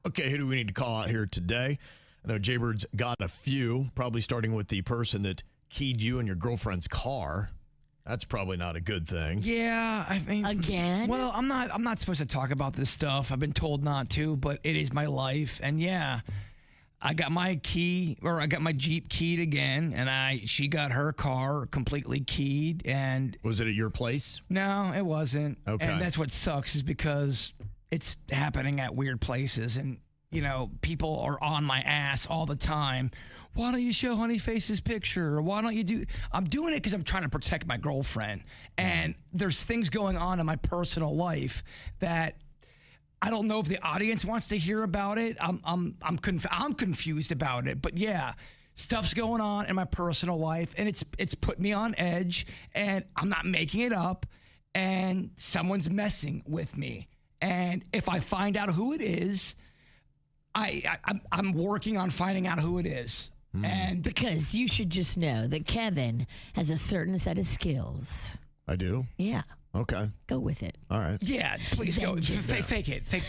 Okay, who do we need to call out here today? I know Jaybird's got a few, probably starting with the person that keyed you in your girlfriend's car. That's probably not a good thing. Yeah, I mean, again. Well, I'm not supposed to talk about this stuff. I've been told not to, but it is my life, and yeah, I got my Jeep keyed again, and she got her car completely keyed. And was it at your place? No, it wasn't. Okay, and that's what sucks is because it's happening at weird places, and people are on my ass all the time. Why don't you show Honeyface's picture? Or why don't you do... I'm doing it because I'm trying to protect my girlfriend. And there's things going on in my personal life that I don't know if the audience wants to hear about it. I'm confused about it. But yeah, stuff's going on in my personal life, and it's put me on edge, and I'm not making it up, and someone's messing with me. And if I find out who it is, I'm working on finding out who it is. And because you should just know that Kevin has a certain set of skills. I do? Yeah. Okay. Go with it. All right. Yeah, please go. Fake it. Fake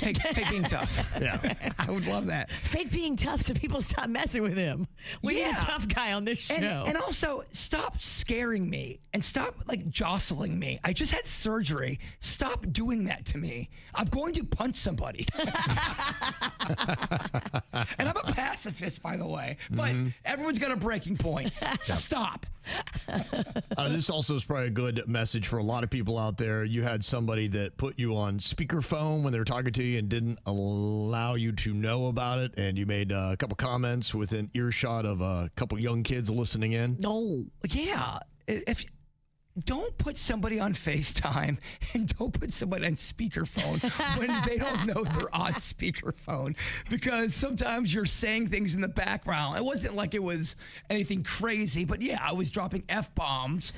being tough. Yeah. I would love that. Fake being tough so people stop messing with him. We need a tough guy on this show. And also, stop scaring me and stop jostling me. I just had surgery. Stop doing that to me. I'm going to punch somebody. And I'm a pacifist, by the way. But everyone's got a breaking point. Stop. This also is probably a good message for a lot of people out there. You had somebody that put you on speakerphone when they were talking to you and didn't allow you to know about it, and you made a couple comments within earshot of a couple young kids listening in. No. Yeah. Don't put somebody on FaceTime and don't put somebody on speakerphone when they don't know they're on speakerphone, because sometimes you're saying things in the background. It wasn't like it was anything crazy, but yeah, I was dropping F-bombs.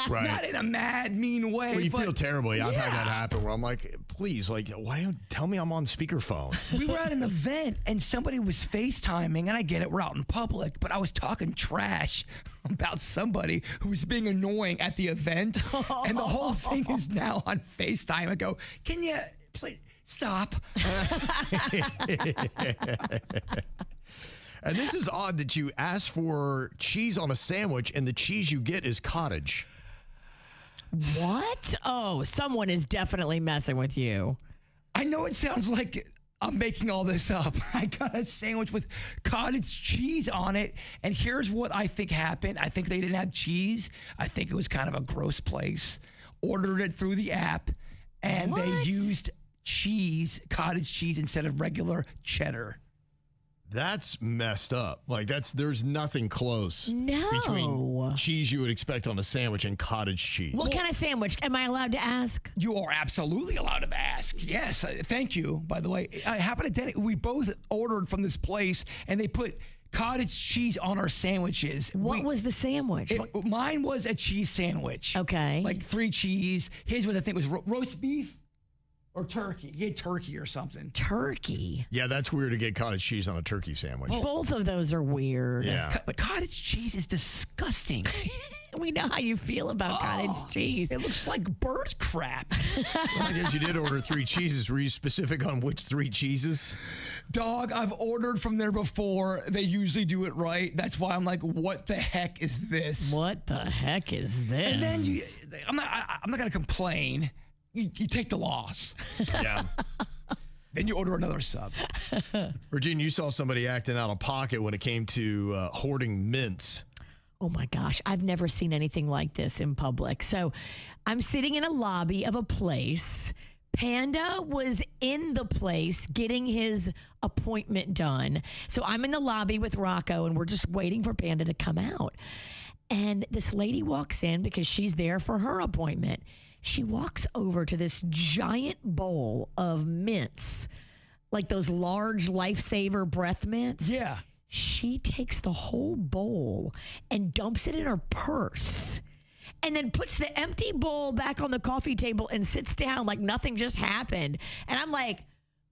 Right. Not in a mad, mean way. Well, you feel terrible. I've had that happen where I'm like, please, why don't tell me I'm on speakerphone? We were at an event and somebody was FaceTiming, and I get it, we're out in public, but I was talking trash about somebody who was being annoying at the event, and the whole thing is now on FaceTime. I go, can you please stop? And this is odd that you ask for cheese on a sandwich and the cheese you get is Cottage. What? Oh, someone is definitely messing with you. I know it sounds like I'm making all this up. I got a sandwich with cottage cheese on it, and here's what I think happened. I think they didn't have cheese. I think it was kind of a gross place. Ordered it through the app, and they used cottage cheese instead of regular cheddar. That's messed up. There's nothing close between cheese you would expect on a sandwich and cottage cheese. What kind of sandwich? Am I allowed to ask? You are absolutely allowed to ask. Yes. Thank you, by the way. It happened at Denny. We both ordered from this place, and they put cottage cheese on our sandwiches. What was the sandwich? Mine was a cheese sandwich. Okay. 3 cheese. His was, I think, was roast beef. Or turkey. He had turkey or something. Turkey? Yeah, that's weird to get cottage cheese on a turkey sandwich. Both of those are weird. Yeah. But cottage cheese is disgusting. We know how you feel about cottage cheese. It looks like bird crap. I guess you did order 3 cheeses. Were you specific on which 3 cheeses? Dog, I've ordered from there before. They usually do it right. That's why I'm like, what the heck is this? What the heck is this? And then I'm not going to complain. You take the loss. Yeah. Then you order another sub. Regine, you saw somebody acting out of pocket when it came to hoarding mints. Oh my gosh, I've never seen anything like this in public. So I'm sitting in a lobby of a place. Panda was in the place getting his appointment done. So I'm in the lobby with Rocco, and we're just waiting for Panda to come out. And this lady walks in because she's there for her appointment. She walks over to this giant bowl of mints, like those large Lifesaver breath mints. Yeah. She takes the whole bowl and dumps it in her purse, and then puts the empty bowl back on the coffee table and sits down like nothing just happened. And I'm like,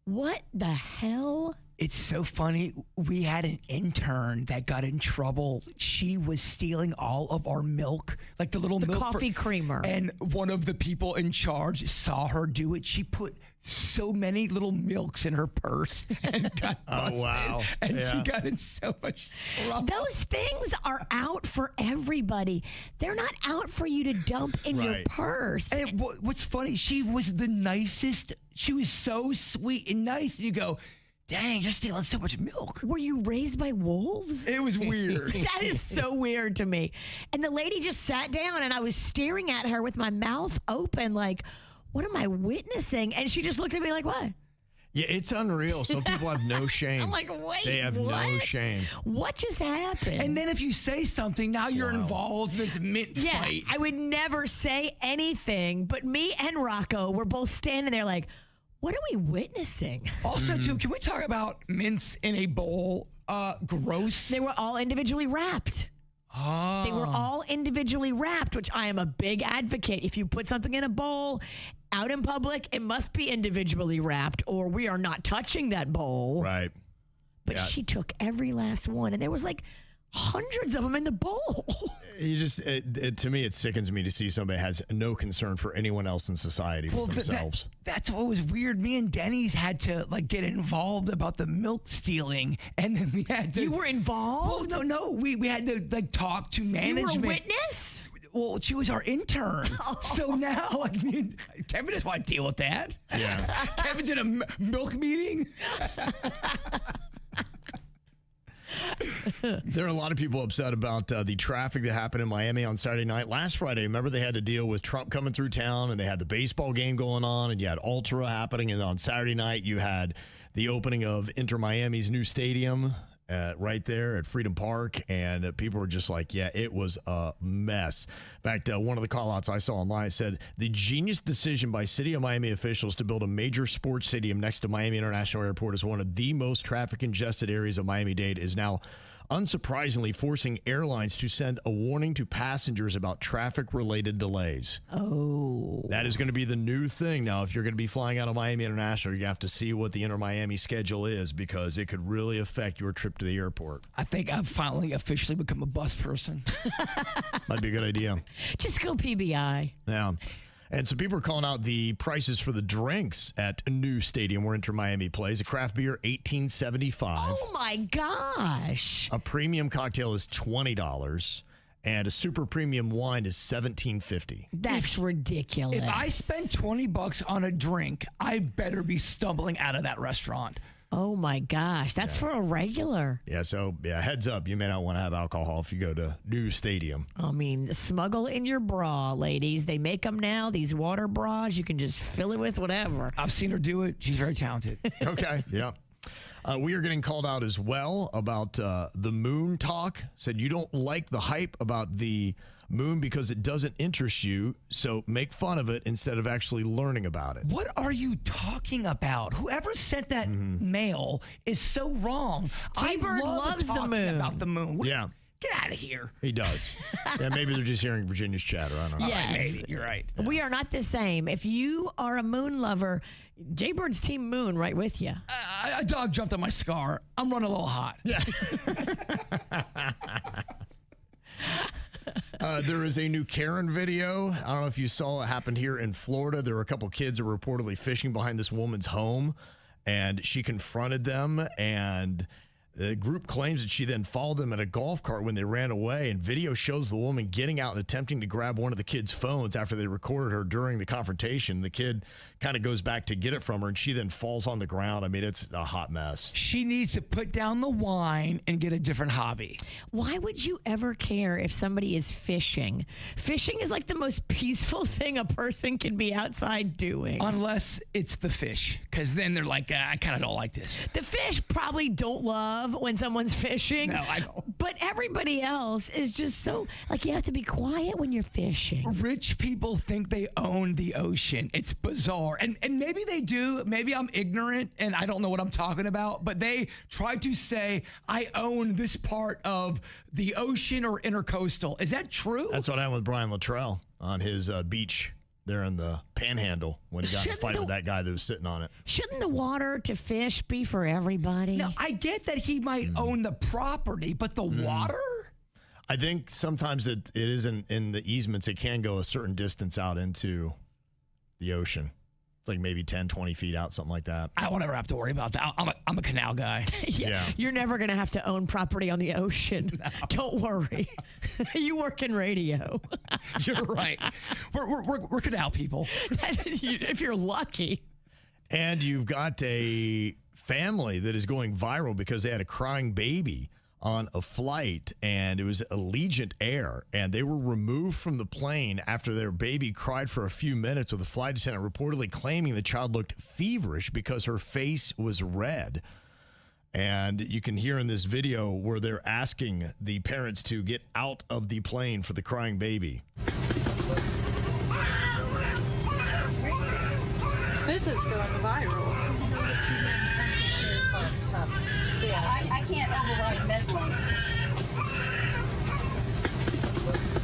what the hell It's so funny. We had an intern that got in trouble. She was stealing all of our milk, like the little milk coffee creamer. And one of the people in charge saw her do it. She put so many little milks in her purse and got busted. Oh, wow. And she got in so much trouble. Those things are out for everybody. They're not out for you to dump in your purse. And what's funny, she was the nicest. She was so sweet and nice. And you go, dang, you're stealing so much milk. Were you raised by wolves? It was weird. That is so weird to me. And the lady just sat down and I was staring at her with my mouth open like, what am I witnessing? And she just looked at me like, what? Yeah, it's unreal. Some people have no shame. I'm like, wait, they have no shame. What just happened? And then if you say something, now you're involved in this mint fight. I would never say anything, but me and Rocco were both standing there like, what are we witnessing? Also, too, can we talk about mints in a bowl? Gross. They were all individually wrapped. Oh. They were all individually wrapped, which I am a big advocate. If you put something in a bowl out in public, it must be individually wrapped or we are not touching that bowl. Right. But she took every last one and there was like hundreds of them in the bowl. You just, to me, it sickens me to see somebody has no concern for anyone else in society but themselves. That's what was weird. Me and Denny's had to like get involved about the milk stealing, and then we had to. You were involved? Well, no. We had to like talk to management. You were a witness? Well, she was our intern. So now, I mean, Kevin doesn't want to deal with that. Yeah. Kevin's in a milk meeting. There are a lot of people upset about the traffic that happened in Miami on Saturday night. Last Friday, remember they had to deal with Trump coming through town and they had the baseball game going on and you had Ultra happening. And on Saturday night, you had the opening of Inter Miami's new stadium right there at Freedom Park. And people were just like, yeah, it was a mess. In fact, one of the call outs I saw online said the genius decision by City of Miami officials to build a major sports stadium next to Miami International Airport as one of the most traffic congested areas of Miami-Dade is now unsurprisingly forcing airlines to send a warning to passengers about traffic-related delays. Oh. That is going to be the new thing now. If you're going to be flying out of Miami International, you have to see what the Inter-Miami schedule is because it could really affect your trip to the airport. I think I've finally officially become a bus person. Might be a good idea. Just go PBI. Yeah. And so people are calling out the prices for the drinks at a new stadium where Inter Miami plays. A craft beer, $18.75. Oh, my gosh. A premium cocktail is $20. And a super premium wine is $17.50. That's ridiculous. If I spend $20 on a drink, I better be stumbling out of that restaurant. Oh, my gosh. That's for a regular. Yeah, so heads up. You may not want to have alcohol if you go to new stadium. I mean, smuggle in your bra, ladies. They make them now, these water bras. You can just fill it with whatever. I've seen her do it. She's very talented. Okay, yeah. We are getting called out as well about the moon talk. Said you don't like the hype about the moon because it doesn't interest you, so make fun of it instead of actually learning about it. What are you talking about? Whoever sent that mail is so wrong. Jaybird loves the moon. About the moon. Yeah. Get out of here. He does. Yeah, maybe they're just hearing Virginia's chatter. I don't know. Yes. Maybe. You're right. We are not the same. If you are a moon lover, Jaybird's Team Moon right with you. A dog jumped on my scar. I'm running a little hot. Yeah. There is a new Karen video. I don't know if you saw it happened here in Florida. There were a couple kids that were reportedly fishing behind this woman's home, and she confronted them, and the group claims that she then followed them in a golf cart when they ran away, and video shows the woman getting out and attempting to grab one of the kids' phones after they recorded her during the confrontation. The kid kind of goes back to get it from her, and she then falls on the ground. I mean, it's a hot mess. She needs to put down the wine and get a different hobby. Why would you ever care if somebody is fishing? Fishing is like the most peaceful thing a person can be outside doing. Unless it's the fish, because then they're like, I kind of don't like this. The fish probably don't love when someone's fishing. No, I don't. But everybody else is just so, like, you have to be quiet when you're fishing. Rich people think they own the ocean. It's bizarre. And maybe they do. Maybe I'm ignorant and I don't know what I'm talking about. But they try to say, I own this part of the ocean or intercoastal. Is that true? That's what happened with Brian Luttrell on his beach there in the Panhandle when he got in a fight with that guy that was sitting on it. Shouldn't the water to fish be for everybody? No, I get that he might own the property, but the water? I think sometimes it isn't in the easements. It can go a certain distance out into the ocean. It's like maybe 10, 20 feet out, something like that. I won't ever have to worry about that. I'm a canal guy. Yeah. You're never going to have to own property on the ocean. No. Don't worry. You work in radio. You're right. We're canal people. If you're lucky. And you've got a family that is going viral because they had a crying baby on a flight, and it was Allegiant Air, and they were removed from the plane after their baby cried for a few minutes, with the flight attendant reportedly claiming the child looked feverish because her face was red. And you can hear in this video where they're asking the parents to get out of the plane for the crying baby. This is going viral. I can't override meddling.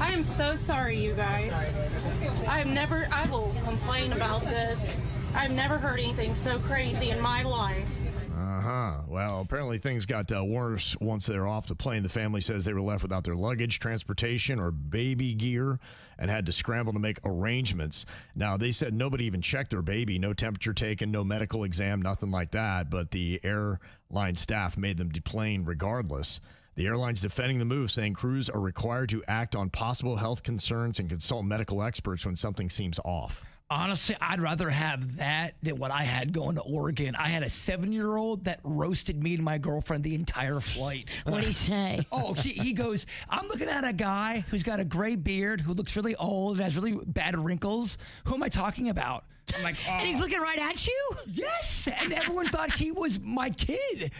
I am so sorry, you guys. I will complain about this. I've never heard anything so crazy in my life. Well, apparently things got worse once they were off the plane. The family says they were left without their luggage, transportation, or baby gear, and had to scramble to make arrangements. Now, they said nobody even checked their baby, no temperature taken, no medical exam, nothing like that, but the airline staff made them deplane regardless. The airline's defending the move, saying crews are required to act on possible health concerns and consult medical experts when something seems off. Honestly, I'd rather have that than what I had going to Oregon. I had a 7-year-old that roasted me and my girlfriend the entire flight. What'd he say? Oh, he goes, I'm looking at a guy who's got a gray beard, who looks really old, has really bad wrinkles. Who am I talking about? I'm like, oh. And he's looking right at you? Yes, and everyone thought he was my kid.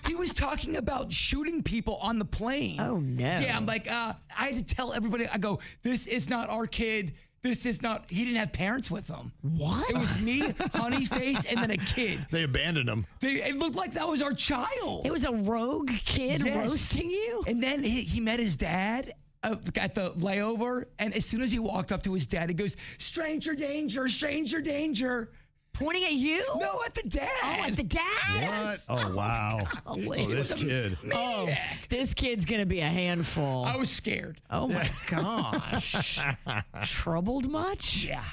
He was talking about shooting people on the plane. Oh, no. Yeah, I'm like, I had to tell everybody, I go, this is not our kid. This is not, he didn't have parents with him. What? It was me, Honeyface, and then a kid. They abandoned him. It looked like that was our child. It was a rogue kid Yes. roasting you? And then he met his dad at the layover, and as soon as he walked up to his dad, he goes, stranger danger, stranger danger. Pointing at you? No, at the dad. Oh, at the dad? What? Oh, wow. Golly. This kid. Maniac. This kid's going to be a handful. I was scared. Oh, my gosh. Troubled much? Yeah.